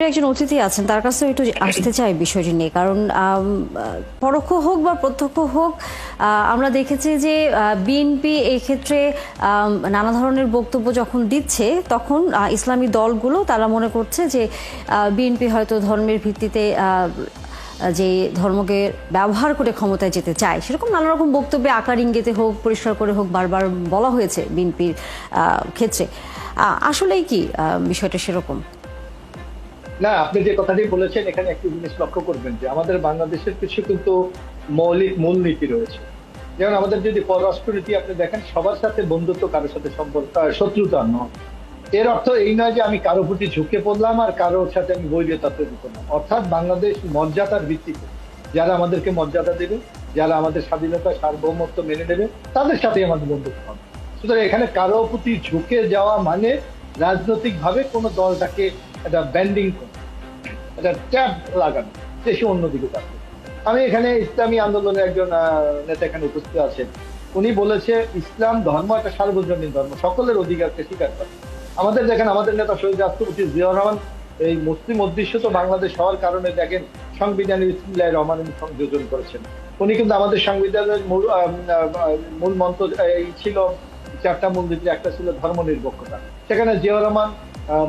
একজন অতিথি আছেন, তার কাছে একটু আসতে চাই বিষয়টি নিয়ে। কারণ পরোক্ষ হোক বা প্রত্যক্ষ হোক, আমরা দেখেছি যে বিএনপি এই ক্ষেত্রে নানা ধরনের বক্তব্য যখন দিচ্ছে, তখন ইসলামী দলগুলো তারা মনে করছে যে বিএনপি হয়তো ধর্মের ভিত্তিতে যে ধর্মকে ব্যবহার করে ক্ষমতায় যেতে চায়, সেরকম নানা রকম বক্তব্যে আকার ইঙ্গিতে হোক, পরিষ্কার করে হোক, বারবার বলা হয়েছে বিএনপির ক্ষেত্রে। আসলেই কি বিষয়টা সেরকম? না, আপনি যে কথাটি বলেছেন এখানে একটি জিনিস লক্ষ্য করবেন যে আমাদের বাংলাদেশের কিছু কিন্তু মৌলিক মূলনীতি রয়েছে। যেমন আমাদের যদি পররাষ্ট্রনীতি আপনি দেখেন, সবার সাথে বন্ধুত্ব, কারোর সাথে সম্পর্ক শত্রুতা নয়। এর অর্থ এই নয় যে আমি কারো প্রতি ঝুঁকে পড়লাম আর কারোর সাথে আমি বৈরিতা তৈরি করলাম। অর্থাৎ বাংলাদেশ মর্যাদার ভিত্তিতে যারা আমাদেরকে মর্যাদা দেবে, যারা আমাদের স্বাধীনতা সার্বভৌমত্ব মেনে নেবে, তাদের সাথে আমাদের বন্ধুত্ব হবে। সুতরাং এখানে কারো প্রতি ঝুঁকে যাওয়া মানে রাজনৈতিক ভাবে কোনো দলটাকে একটা ব্যান্ডিং করা, একটা ট্যাব লাগানো, যে সে অন্যদিকে যাবে। আমি এখানে ইসলামী আন্দোলনের একজন নেতা এখানে উপস্থিত আছেন, উনি বলেছে ইসলাম ধর্ম একটা সার্বজনীন ধর্ম, সকলের অধিকারকে স্বীকার করে। আমাদের দেখেন, আমাদের নেতা শহীদ রাষ্ট্রপতি জিয়াউর রহমান এই মুসলিম অধ্যুষিত বাংলাদেশ হওয়ার কারণে দেখেন সংবিধানে বিসমিল্লাহির রহমানির সংযোজন করেছেন। উনি কিন্তু আমাদের সংবিধানের মূল মন্ত্র ছিল চারটা মূলনীতি, একটা ছিল ধর্ম নিরপেক্ষতা। সেখানে জিয়াউর রহমান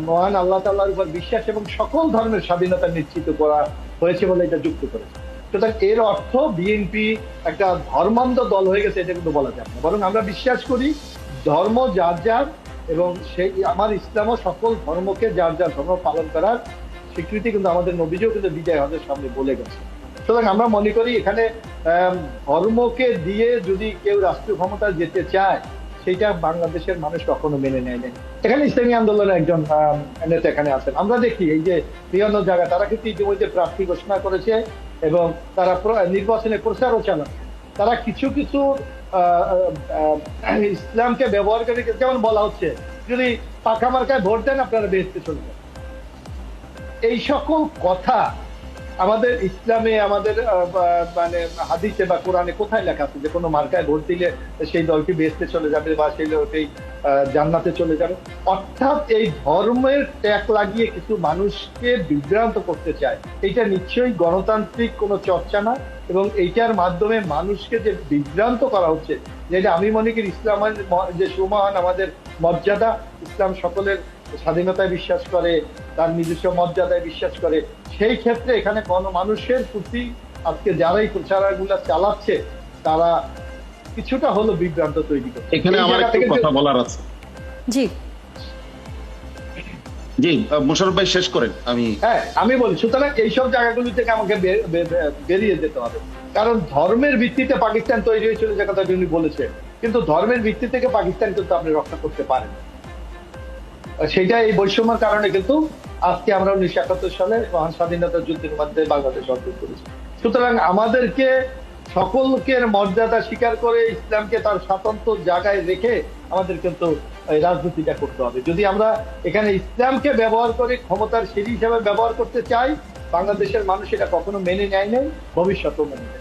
মহান আল্লাহ তাআলার উপর বিশ্বাস এবং সকল ধর্মের স্বাধীনতা নিশ্চিত করা হয়েছে বলে এটা যুক্ত করেছে। সুতরাং এর অর্থ বিএনপি একটা ধর্মান্ধ দল হয়ে গেছে এটা কিন্তু বলা যায় না, বরং আমরা বিশ্বাস করি ধর্ম যার যার, এবং সেই আমার ইসলামও সকল ধর্মকে যার যার ধর্ম পালন করার স্বীকৃতি কিন্তু আমাদের নবীজিও কিন্তু বিজয় হজের সামনে বলে গেছে। সুতরাং আমরা মনে করি এখানে ধর্মকে দিয়ে যদি কেউ রাষ্ট্রীয় ক্ষমতা যেতে চায়, সেটা বাংলাদেশের মানুষ কখনো মেনে নেয় নাই। এখানে ইসলামী আন্দোলনের একজন নেতা এখানে আছেন, আমরা দেখি এই যে বিভিন্ন জায়গায় তারা কিন্তু ইতিমধ্যে প্রার্থী ঘোষণা করেছে এবং তারা নির্বাচনে প্রচারও চালাচ্ছে। তারা কিছু কিছু ইসলামকে ব্যবহার করে, যেমন বলা হচ্ছে যদি পাকা মার্কায় ভোট দেন আপনারা বেহেশতে চলে যান। এই সকল কথা আমাদের ইসলামে, আমাদের মানে হাদিসে বা কোরআনে কোথায় লেখা আছে যে কোনো মার্কায় ভোট দিলে সেই দলটি বেহেশতে চলে যাবে বা সেই লোকটি জান্নাতে চলে যাবে? অর্থাৎ এই ধর্মের ট্যাগ লাগিয়ে কিছু মানুষকে বিভ্রান্ত করতে চায়। এটা নিশ্চয়ই গণতান্ত্রিক কোনো চর্চা না, এবং এইটার মাধ্যমে মানুষকে যে বিভ্রান্ত করা হচ্ছে, যেটা আমি মনে করি ইসলামের যে সুমহান আমাদের মর্যাদা, ইসলাম সকলের স্বাধীনতায় বিশ্বাস করে, তার নিজস্ব মর্যাদায় বিশ্বাস করে, সেই ক্ষেত্রে এখানে গণমানুষের প্রতি আজকে যারাই প্রচারগুলো চালাচ্ছে তারা কিছুটা হলো বিভ্রান্ত তৈরি করছে। এখানে আমার একটা কথা বলার আছে। জি জি, মোশাররফ ভাই শেষ করেন। আমি বলি, সুতরাং এইসব জায়গাগুলি থেকে আমাকে বেরিয়ে যেতে হবে। কারণ ধর্মের ভিত্তিতে পাকিস্তান তৈরি হয়েছিল, যে কথা উনি বলেছেন, কিন্তু ধর্মের ভিত্তি থেকে পাকিস্তান কিন্তু আপনি রক্ষা করতে পারেন। সেটা এই বৈষম্যের কারণে কিন্তু আজকে আমরা 1971 সালে মহান স্বাধীনতা যুদ্ধের মধ্যে বাংলাদেশ অর্জন করেছি। সুতরাং আমাদেরকে সকলকে মর্যাদা স্বীকার করে ইসলামকে তার স্বতন্ত্র জায়গায় রেখে আমাদের কিন্তু রাজনীতিটা করতে হবে। যদি আমরা এখানে ইসলামকে ব্যবহার করে ক্ষমতার সিঁড়ি হিসাবে ব্যবহার করতে চাই, বাংলাদেশের মানুষ এটা কখনো মেনে নেয় নাই, ভবিষ্যতেও মেনে নেয়।